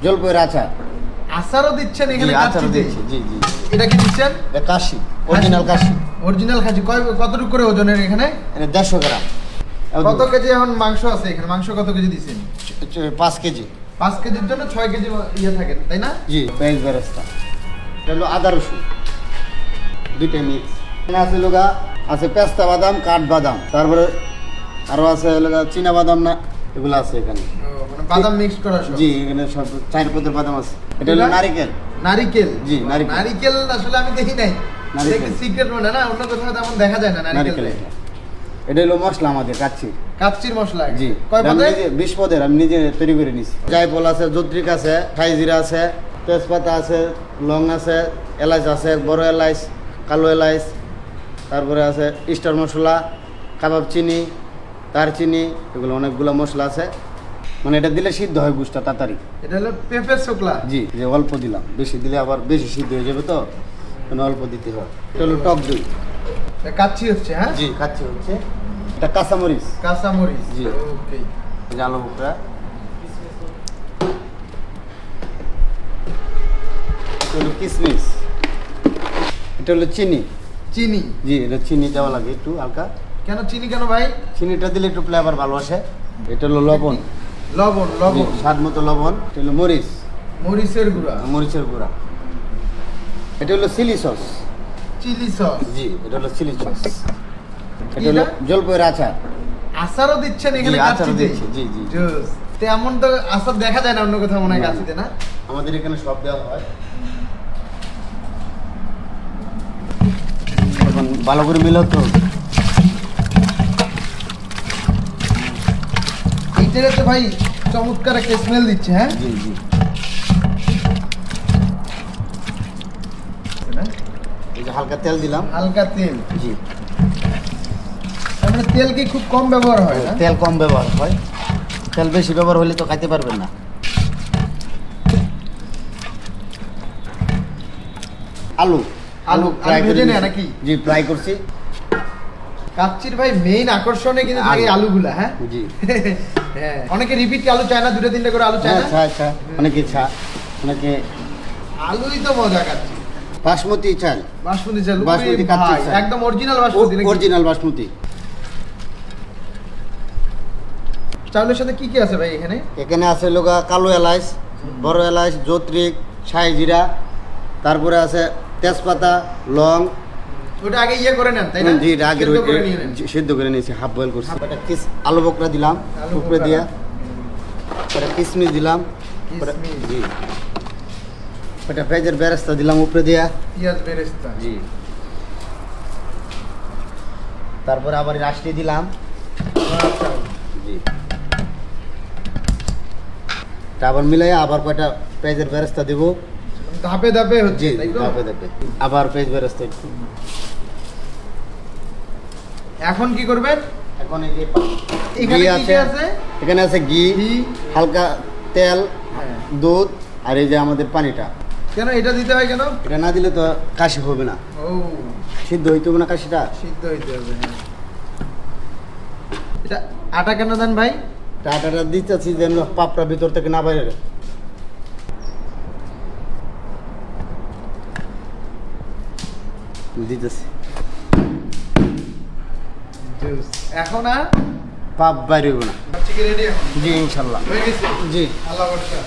জলপাইয়ের আচার। আচারও দিচ্ছেন এখানে? আচারও কাচ্চিতে? দিচ্ছি, জি জি। এটা কি দিচ্ছেন? এটা কাশি, অরিজিনাল কাশি। অরিজিনাল খাসি। কতটুকু করে ওজনের এখানে? এটা 150 গ্রাম। কত কেজি এখন মাংস আছে এখানে? মাংস কত কেজি দিচ্ছেন? 5 কেজি। 5 কেজির জন্য 6 কেজি ইয়ে থাকে, তাই না? জি, পেঁয়াজ বেরেস্তা। এটা হলো আদা রসুন দুইটা মিক্স। এখানে আছে লোগা, আছে পেস্তা বাদাম, কাঠ বাদাম, তারপরে আরো আছে লোগা চীনা বাদাম, না এগুলো আছে এখানে। মানে বাদাম মিক্স করা সব? জি, এখানে সব 4 পদের বাদাম আছে। এটা হলো নারকেল। নারিকেল? জি, নারকেল। নারিকেল আসলে আমি দেখি নাই। নারিকেল সিক্রেট মনে না, অন্য কোথাও তেমন দেখা যায় না নারিকেল। এটা হলো মশলা আমাদের কাচ্চি। কাচ্চির মশলা? জি। কয় পদের? 20 পদের আমি নিজে তৈরি করে নিছি। জায়ফল আছে, জত্রিক আছে, খাইজিরা আছে, তেজপাতা আছে, লং আছে, এলাচ আছে, বড় এলাচ, কালো এলাচ, তারপরে আছে স্টার মশলা, কাবাব চিনি, দারচিনি, এগুলো অনেকগুলো মশলা আছে। মানে এটা দিলে সিদ্ধ হয় গুষ্টা তাড়াতাড়ি। এটা হলো পেঁপের শুকলা? জি, যে অল্প দিলাম, বেশি দিলে আবার বেশি সিদ্ধ হয়ে যাবে, তো অল্প দিতে হয়। এটা হলো টক দই। কাচ্চি হচ্ছে? হ্যাঁ জি, কাচ্চি হচ্ছে। এটা কাঁচামরিচ। কাঁচামরিচ? জি। ওকে। জালো বুকরা। এটা হলো কিশমিশ। এটা হলো চিনি। চিনি? জি, এটা চিনি দেওয়া লাগে একটু হালকা। কেন চিনি কেন ভাই? চিনিটা দিলে একটু ফ্লেভার ভালো আসে। এটা হলো লবণ। লবণ? লবণ স্বাদ মতো লবণ। এটা হলো মরিচ, মরিচের গুঁড়া? মরিচের গুঁড়া। এটা হলো চিলি সস। Chilli sauce? জি, এটা হলো চিলি সস। এটা হলো জলপাইয়ের আচার। আচারও দিচ্ছেন এখানে? জি, আচারও কাচ্চিতে? দিচ্ছি, জি জি। জোস। তেমন তো আচার দেখা যায় না অন্য কোথাও মনে হয় কাচ্চিতে, না? আমাদের এখানে সব দেওয়া হয়। এখন ভালো করে মিলাতো। এইটারে তো ভাই চমৎকার একটা স্মেল দিচ্ছে। হ্যাঁ জি জি। এই যে হালকা তেল দিলাম। হালকা তেল? জি। তার মানে তেল কি খুব কম ব্যবহার হয় না? তেল কম ব্যবহার হয়। তেল বেশি ব্যবহার হলে তো খাইতে পারবেন না। আলু আলু ফ্রাই করে ভেজে নেয় নিয়েছি। নাকি? জি, ফ্রাই করছি। কাচ্চির ভাই মেইন আকর্ষণে কিন্তু থাকে আলু। আলুগুলা। হ্যাঁ জি। হ্যাঁ, অনেকে রিপিট আলু চায় না, 2-3টা করে আলু চায় হ্যাঁ, না? আচ্ছা আচ্ছা, অনেকে চা, অনেকে আলুই তো মজা কাচ্চি। বাসমতি চাল। বাসমতি চাল? বাসমতি ওরে কাচ্চির ভাই, চাল। একদম অরিজিনাল বাসমতি নাকি? অরিজিনাল বাসমতি। চাউলের সাথে কি কি আছে ভাই এখানে? এখানে আছে লোগা কালো এলাচ, বড় এলাচ, জত্রিক, শাহি জিরা, তারপরে আছে তেজপাতা, লং। ওটা আগে ইয়ে করে নেন, তাই না? জি, এটা আগে সিদ্ধ করে নিয়ে নেন। সিদ্ধ করে নিয়েছি, হাফ বয়েল করছি। এটা আলু বকরা দিলাম আলু উপরে বকরা। দিয়া। এটা কিশমিশ দিলাম। কিশমিশ। জি। এটা পেঁয়াজের বেরেস্তা দিলাম উপরে দিয়া। পেঁয়াজ বেরেস্তা? জি। তারপরে আবার রাশটি দিলাম। আচ্ছা। জি। আবার মিলাই আবার কয়টা পেঁয়াজের বেরেস্তা দিব। ধাপে ধাপে হচ্ছে, জি, তাই তো? ধাপে ধাপে আবার পেঁয়াজ বেরেস্তা একটু। এখন কি করবেন? এখন এই যে এখানে ঘি কি কি আছে? এখানে আছে ঘি, ঘি, হালকা তেল, হ্যাঁ। দুধ, আর এই যে আমাদের পানিটা। কেন এটা দিতে হয় কেন? এটা না দিলে তো কাশি হবে না, ও, সিদ্ধ হইতে হবে না কাশিটা। সিদ্ধ হইতে হবে। হ্যাঁ। এটা আটা কেন দেন ভাই? আটাটা দিতেছি যেন পাপড়া ভিতর থেকে না বাইরে। দিতেছি। এখন আর পাপ বাইরে হইব না। চিকেন রেডি এখন? জি, ইনশাল্লাহ। হয়ে গেছে? জি। আল্লাহ ভরসা।